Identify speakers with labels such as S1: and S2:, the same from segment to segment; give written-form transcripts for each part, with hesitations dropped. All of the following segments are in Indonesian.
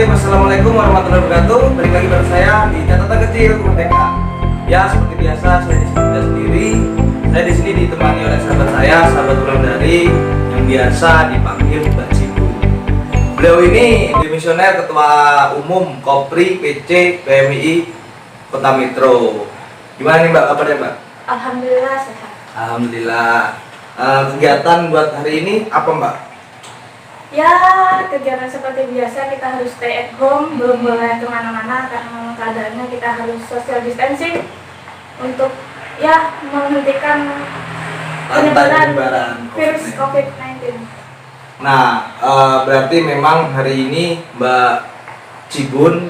S1: Assalamualaikum warahmatullahi wabarakatuh. Balik lagi bersama saya di catatan kecil Merdeka. Ya, seperti biasa saya di sini tidak sendiri. Saya di sini ditemani oleh sahabat saya, sahabat ulang dari yang biasa dipanggil Mbak Cibu. Beliau ini dimisioner Ketua Umum Kopri PC PMI Kota Metro. Gimana nih Mbak kabarnya Mbak?
S2: Alhamdulillah sehat.
S1: Alhamdulillah. Kegiatan buat hari ini apa Mbak?
S2: Ya, kegiatan seperti biasa kita harus stay at home, belum boleh kemana-mana karena memang keadaannya kita harus social distancing untuk ya menghentikan penyebaran virus COVID-19.
S1: Nah, berarti memang hari ini Mbak Cibun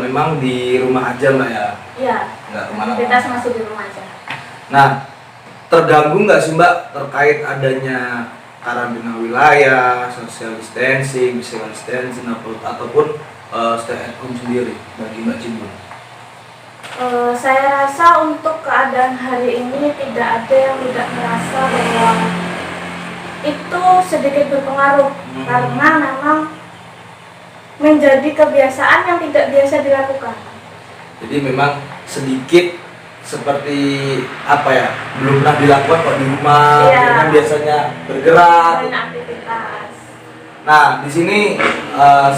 S1: memang di rumah aja Mbak ya?
S2: Iya,
S1: Nggak kemana-mana.
S2: kita masih di rumah aja.
S1: Nah, terganggu nggak sih Mbak terkait adanya karantina wilayah, social distancing, physical distancing, ataupun stay at home sendiri bagi Mbak Cibun?
S2: Saya rasa untuk keadaan hari ini tidak ada yang tidak merasa bahwa itu sedikit berpengaruh karena memang menjadi kebiasaan yang tidak biasa dilakukan. Jadi
S1: memang sedikit seperti apa ya, belum pernah dilakukan kok di rumah,
S2: iya,
S1: karena biasanya bergerak
S2: dan aktivitas.
S1: Nah, di sini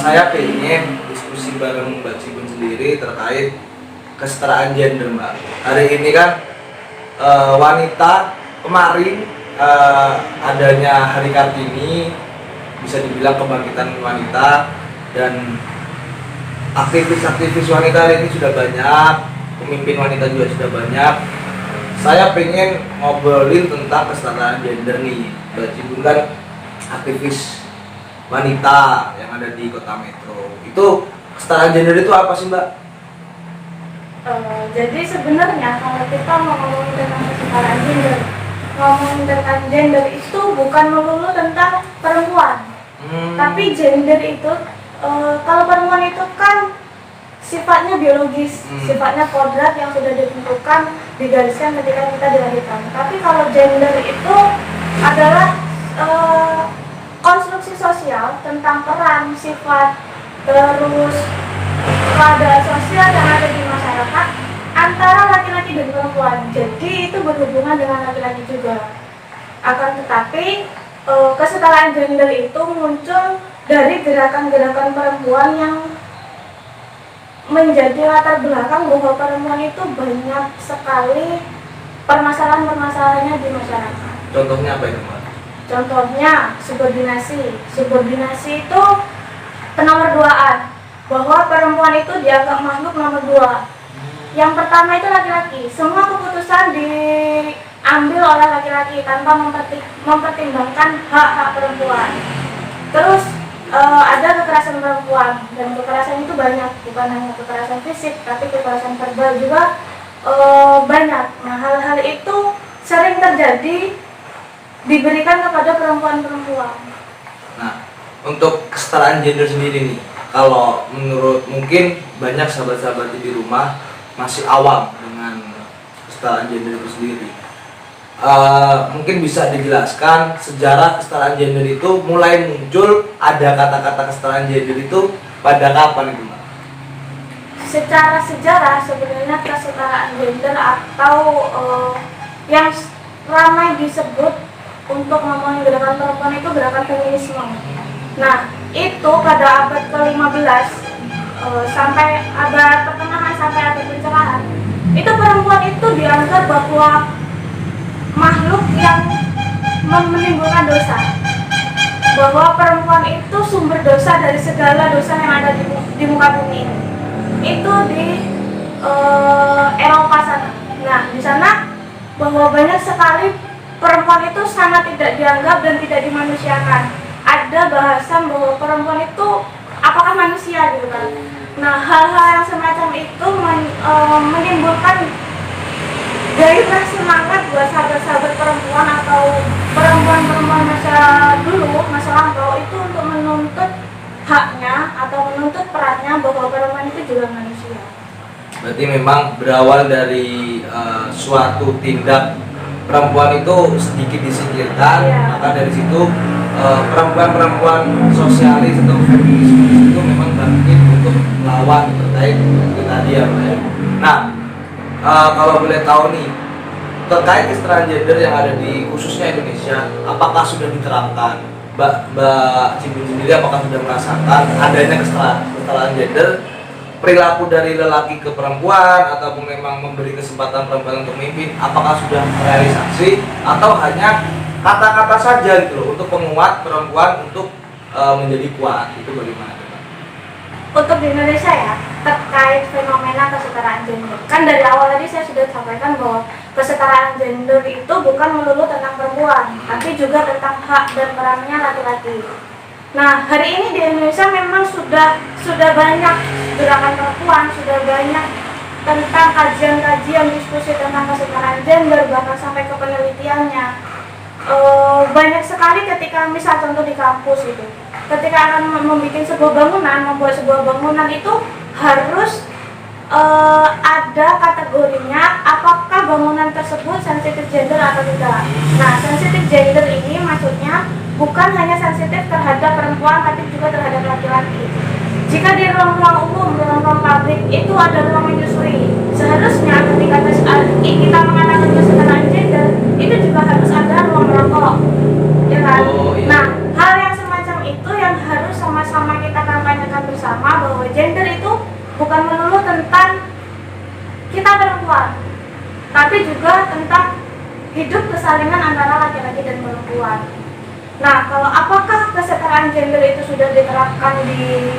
S1: saya pengen diskusi bareng Mbak Cibun sendiri terkait kesetaraan gender Mbak. Hari ini kan wanita kemarin adanya Hari Kartini, bisa dibilang kebangkitan wanita, dan aktivis-aktivis wanita ini sudah banyak, pemimpin wanita juga sudah banyak. Saya pengen ngobrolin tentang kesetaraan gender nih. Mbak Cibun kan aktivis wanita yang ada di Kota Metro. Itu kesetaraan gender itu apa sih Mbak?
S2: Jadi sebenarnya kalau kita mau ngomongin tentang kesetaraan gender, ngomongin tentang gender itu bukan melulu tentang perempuan. Tapi gender itu kalau perempuan itu kan sifatnya biologis, sifatnya kodrat yang sudah ditentukan, digariskan ketika kita dilahirkan. Tapi kalau gender itu adalah konstruksi sosial tentang peran, sifat, terus keadaan sosial yang ada di masyarakat antara laki-laki dan perempuan. Jadi itu berhubungan dengan laki-laki juga. Akan tetapi kesetaraan gender itu muncul dari gerakan-gerakan perempuan yang menjadi latar belakang bahwa perempuan itu banyak sekali permasalahan-permasalahannya di masyarakat.
S1: Contohnya apa itu Mbak?
S2: Contohnya subordinasi. Subordinasi itu penomorduaan, bahwa perempuan itu dianggap makhluk nomor 2. Yang pertama itu laki-laki. Semua keputusan diambil oleh laki-laki tanpa mempertimbangkan hak-hak perempuan. Terus ada kekerasan perempuan, dan kekerasan itu banyak, bukan hanya kekerasan fisik tapi kekerasan verbal juga banyak. Nah, hal-hal itu sering terjadi diberikan kepada perempuan-perempuan.
S1: Nah, untuk kesetaraan gender sendiri nih, kalau menurut mungkin banyak sahabat-sahabat di rumah masih awam dengan kesetaraan gender itu sendiri. Mungkin bisa dijelaskan sejarah kesetaraan gender itu mulai muncul, ada kata-kata kesetaraan gender itu pada kapan itu Mbak?
S2: Secara sejarah sebenarnya kesetaraan gender atau yang ramai disebut untuk ngomongin gerakan perempuan itu gerakan feminisme. Nah, itu pada abad ke-15 sampai abad pertengahan sampai abad pencerahan, itu perempuan itu dianggap bahwa makhluk yang menimbulkan dosa, bahwa perempuan itu sumber dosa dari segala dosa yang ada di muka bumi ini. Itu di Eropa sana. Nah, di sana bahwa banyak sekali perempuan itu sangat tidak dianggap dan tidak dimanusiakan. Ada bahasan bahwa perempuan itu apakah manusia gitu kan. Nah, hal-hal yang semacam itu menimbulkan gairah semangat buat sahabat-sahabat perempuan atau perempuan-perempuan masa dulu, masa lampau itu untuk menuntut haknya atau menuntut perannya bahwa perempuan itu juga manusia.
S1: Berarti memang berawal dari suatu tindak perempuan itu sedikit disingkirkan, maka dari situ perempuan-perempuan sosialis atau feminis itu memang bangkit untuk pengetahuan terkait itu tadi ya Mbak ya. Nah, kalau boleh tahu nih terkait kesetaraan gender yang ada di khususnya Indonesia, apakah sudah diterapkan? Mbak Cibun sendiri apakah sudah merasakan adanya kesetaraan gender, perilaku dari lelaki ke perempuan, ataupun memang memberi kesempatan perempuan untuk memimpin, apakah sudah terrealisasi atau hanya kata-kata saja gitu loh untuk penguat perempuan untuk menjadi kuat, itu bagaimana?
S2: Untuk di Indonesia ya, terkait fenomena kesetaraan gender, kan dari awal tadi saya sudah sampaikan bahwa kesetaraan gender itu bukan melulu tentang perempuan, tapi juga tentang hak dan perannya laki-laki. Nah, hari ini di Indonesia memang sudah banyak gerakan perempuan, sudah banyak tentang kajian-kajian diskusi tentang kesetaraan gender, bahkan sampai ke penelitiannya. Banyak sekali ketika misal contoh di kampus itu, ketika akan membuat sebuah bangunan itu harus ada kategorinya apakah bangunan tersebut sensitif gender atau tidak. Nah, sensitif gender ini maksudnya bukan hanya sensitif terhadap perempuan tapi juga terhadap laki-laki. Jika di ruang-ruang umum, ruang-ruang publik itu ada ruang menyusui, seharusnya ketika kita mengatakan kesetaraan gender itu juga harus ada ruang merokok, ya kan?
S1: Oh, iya.
S2: Nah, hal yang semacam itu yang harus sama-sama kita kampanyekan bersama, bahwa gender itu bukan melulu tentang kita perempuan, tapi juga tentang hidup kesalingan antara laki-laki dan perempuan. Nah, kalau apakah kesetaraan gender itu sudah diterapkan di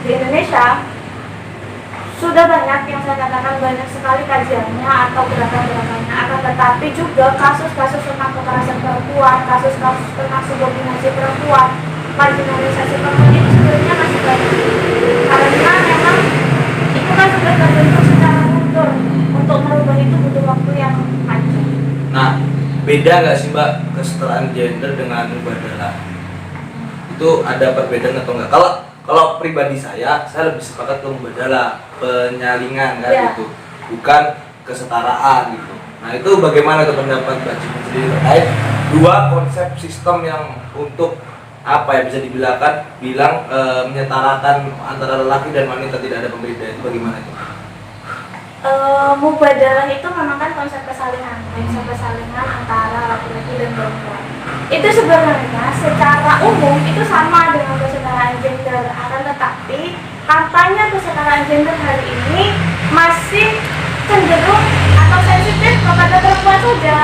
S2: Indonesia? Sudah banyak, yang saya katakan banyak sekali kajiannya atau gerakan-gerakannya, akan tetapi juga kasus-kasus tentang kekerasan perempuan, kasus-kasus tentang subordinasi perempuan, marginalisasi perempuan itu sebenarnya masih banyak, karena memang itu kan sudah terbentuk secara kultur. Untuk merubah itu butuh waktu yang panjang.
S1: Nah, beda nggak sih Mbak kesetaraan gender dengan mubadalah? Itu ada perbedaan atau enggak? Kalau pribadi saya lebih sepakat ke mubadalah, penyalingan kan gitu, bukan kesetaraan gitu. Nah, itu bagaimana tuh pendapat Mbak Cibun sendiri terkait dua konsep sistem yang untuk apa ya bisa bilang menyetarakan antara lelaki dan wanita, tidak ada pembedaan, itu bagaimana itu?
S2: Mubadalah itu memang kan konsep kesalingan antara laki-laki dan perempuan. Itu sebenarnya secara umum itu sama dengan kesetaraan gender, akan tetapi kampanye kesetaraan gender hari ini masih cenderung atau sensitif kepada perempuan saja.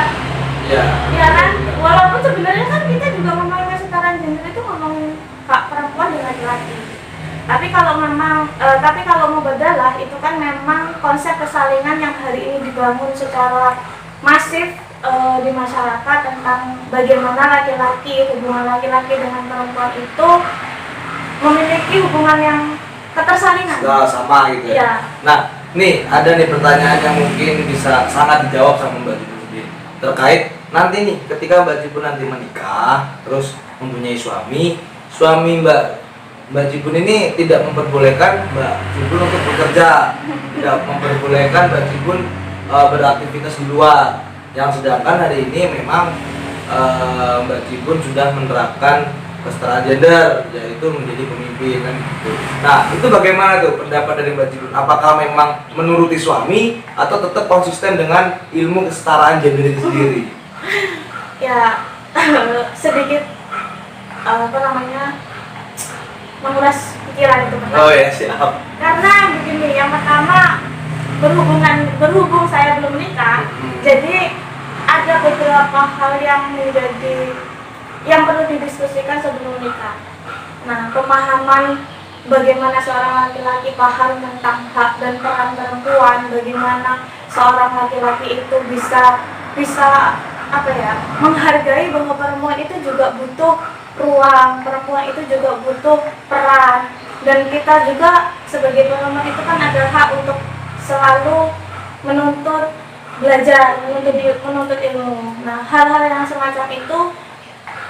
S2: Ya kan? Walaupun sebenarnya kan kita juga ngomongin kesetaraan gender itu ngomongin hak perempuan dan laki-laki. Tapi kalau mubadalah itu kan memang konsep kesalingan yang hari ini dibangun secara masif di masyarakat tentang bagaimana hubungan laki-laki dengan perempuan itu memiliki hubungan yang ketersalingan.
S1: Sama gitu ya.
S2: Ya.
S1: Nah, nih ada nih pertanyaan yang mungkin bisa sangat dijawab sama Mbak Cibun sendiri terkait nanti nih ketika Mbak Cibun nanti menikah terus mempunyai suami Mbak Cibun ini tidak memperbolehkan Mbak Cibun untuk bekerja, tidak memperbolehkan Mbak Cibun beraktivitas di luar. Yang sedangkan hari ini memang Mbak Cibun sudah menerapkan kesetaraan gender, yaitu menjadi pemimpin kan gitu. Nah, itu bagaimana tuh pendapat dari Mbak Cibun? Apakah memang menuruti suami atau tetap konsisten dengan ilmu kesetaraan gender itu sendiri?
S2: Ya, sedikit menguras pikiran itu pertama.
S1: Oh ya, siap.
S2: Karena begini, yang pertama berhubung saya belum menikah, jadi ada beberapa hal yang perlu didiskusikan sebelum menikah. Nah, pemahaman bagaimana seorang laki-laki paham tentang hak dan peran perempuan, bagaimana seorang laki-laki itu bisa menghargai bahwa perempuan itu juga butuh ruang, perempuan itu juga butuh peran, dan kita juga sebagai perempuan itu kan ada hak untuk selalu menuntut belajar, menuntut ilmu. Nah, hal-hal yang semacam itu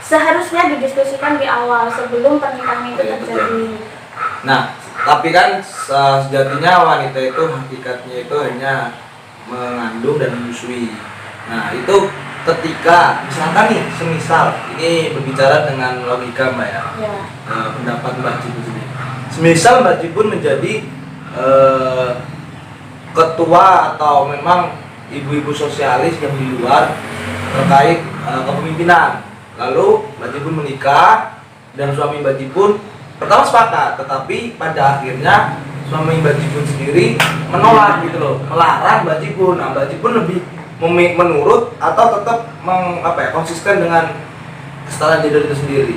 S2: seharusnya didiskusikan di awal sebelum pernikahan itu terjadi.
S1: Nah, tapi kan sejatinya wanita itu hakikatnya itu hanya mengandung dan menyusui. Nah, itu ketika misalkan nih, semisal ini berbicara dengan logika Mbak ya, pendapat Mbak Cibun sendiri. Semisal Mbak Cibun menjadi ketua atau memang ibu-ibu sosialis yang di luar terkait kepemimpinan. Lalu Mbak Jibun menikah dan suami Mbak Jibun pertama sepakat, tetapi pada akhirnya suami Mbak Jibun sendiri menolak gitu loh, melarang Mbak Jibun. Nah, Mbak Jibun lebih menurut atau tetap konsisten dengan kesetaraan gender itu sendiri.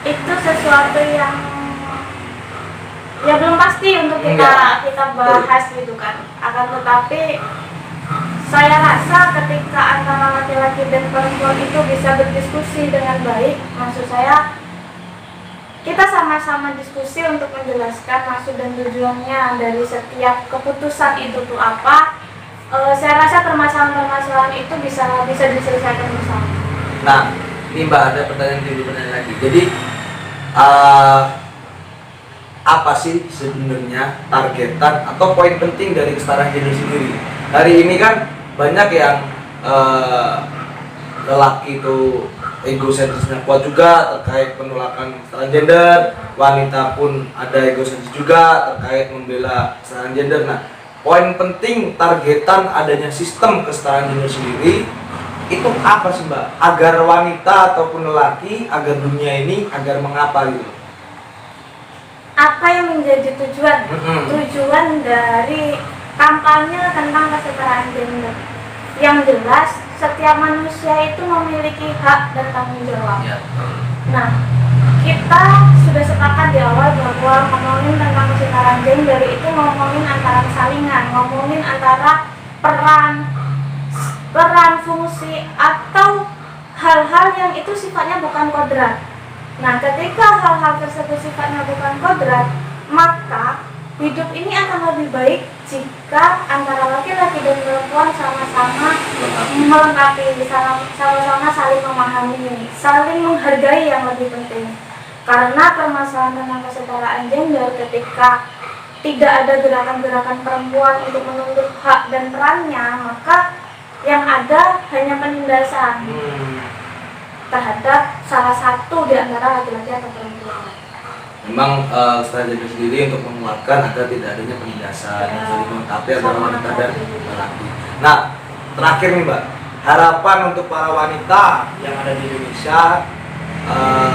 S2: Itu sesuatu yang ya belum pasti untuk kita bahas gitu kan. Akan tetapi saya rasa ketika antara laki-laki dan perempuan itu bisa berdiskusi dengan baik, maksud saya kita sama-sama diskusi untuk menjelaskan maksud dan tujuannya dari setiap keputusan itu tuh apa. Saya rasa permasalahan-permasalahan itu bisa diselesaikan bersama.
S1: Nah, ini Mbak ada pertanyaan lagi. Jadi apa sih sebenarnya targetan atau poin penting dari kesetaraan gender sendiri? Hari ini kan banyak yang lelaki itu egosentrisnya kuat juga terkait penolakan kesetaraan gender, wanita pun ada egosentris juga terkait membela kesetaraan gender. Nah, poin penting targetan adanya sistem kesetaraan gender sendiri itu apa sih Mbak? Agar wanita ataupun lelaki, agar dunia ini, agar mengapa gitu?
S2: Apa yang menjadi tujuan? Tujuan dari kampanye tentang kesetaraan gender. Yang jelas, setiap manusia itu memiliki hak dan tanggung jawab.
S1: Ya.
S2: Nah, kita sudah sepakat di awal bahwa ngomongin tentang kesetaraan gender itu ngomongin antara salingan, ngomongin antara peran fungsi atau hal-hal yang itu sifatnya bukan kodrat. Nah, ketika hal-hal tersebut sifatnya bukan kodrat, maka hidup ini akan lebih baik jika antara laki-laki dan perempuan sama-sama melengkapi, sama-sama saling memahami, saling menghargai yang lebih penting. Karena permasalahan tentang kesetaraan gender ketika tidak ada gerakan-gerakan perempuan untuk menuntut hak dan perannya, maka yang ada hanya penindasan terhadap salah satu di antara laki-laki atau perempuan.
S1: Memang strategi sendiri untuk menguatkan agar tidak adanya penindasan, saling melengkapi antara wanita dan laki. Nah, terakhir nih Mbak, harapan untuk para wanita yang ada di Indonesia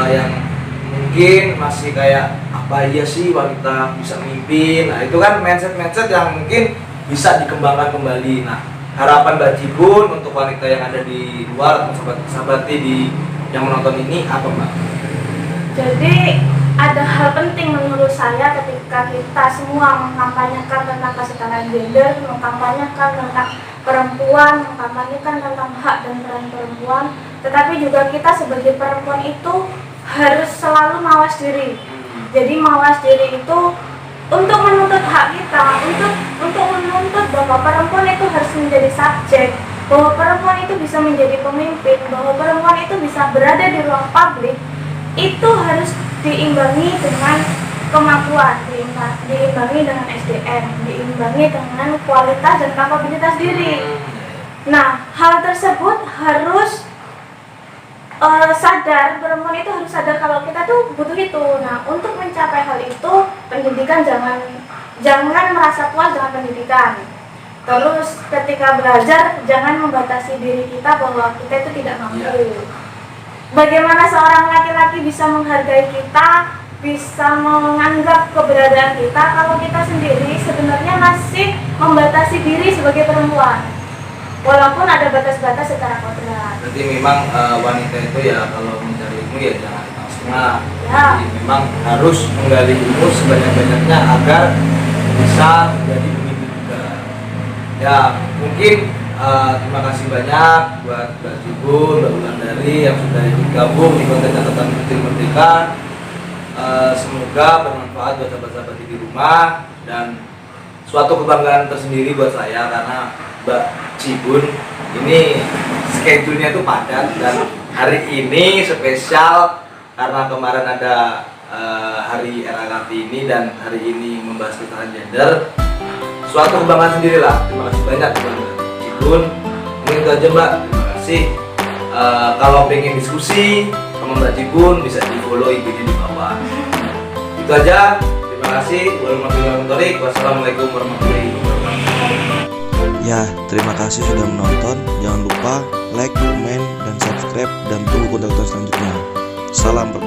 S1: yang mungkin masih kayak apa iya sih wanita bisa memimpin. Nah, itu kan mindset yang mungkin bisa dikembangkan kembali. Nah, harapan Mbak Jibun untuk wanita yang ada di luar, sahabat di yang menonton ini apa Mbak?
S2: Jadi ada hal penting menurut saya ketika kita semua mengkampanyekan tentang kesetaraan gender, mengkampanyekan tentang perempuan, mengkampanyekan tentang hak dan peran perempuan, tetapi juga kita sebagai perempuan itu harus selalu mawas diri. Jadi mawas diri itu untuk menuntut hak kita, untuk menuntut bahwa perempuan itu harus menjadi subjek, bahwa perempuan itu bisa menjadi pemimpin, bahwa perempuan itu bisa berada di ruang publik, itu harus diimbangi dengan kemampuan, diimbangi dengan SDM, diimbangi dengan kualitas dan kapabilitas diri. Nah, hal tersebut harus sadar, perempuan itu harus sadar kalau kita tuh butuh itu. Nah, untuk mencapai hal itu, pendidikan jangan merasa puas dengan pendidikan. Terus ketika belajar, jangan membatasi diri kita bahwa kita itu tidak mampu. Bagaimana seorang laki-laki bisa menghargai kita, bisa menganggap keberadaan kita kalau kita sendiri sebenarnya masih membatasi diri sebagai perempuan, walaupun ada batas-batas secara kodrat.
S1: Berarti memang wanita itu ya kalau mencari ilmu ya jangan di tengah-tengah.
S2: Ya.
S1: Jadi memang harus menggali ilmu sebanyak-banyaknya agar bisa menjadi pemimpin juga. Ya mungkin terima kasih banyak buat Mbak Jibun, Mbak Wulandari yang sudah bergabung di konten catatan kecil Merdeka. Semoga bermanfaat buat sahabat-sahabat di rumah dan suatu kebanggaan tersendiri buat saya karena Mbak Jibun ini schedule-nya tuh padat dan hari ini spesial karena kemarin ada hari Era Kartini dan hari ini membahas kesetaraan gender. Suatu kebanggaan sendiri lah. Terima kasih banyak Mbak Jibun. Mungkin itu aja Mbak. Terima kasih. Kalau pengen diskusi sama Mbak Jibun bisa di follow IG di bawah. Itu aja. Terima kasih. Wassalamualaikum warahmatullahi wabarakatuh.
S3: Ya, terima kasih sudah menonton. Jangan lupa like, komen, dan subscribe, dan tunggu konten selanjutnya. Salam bergerak.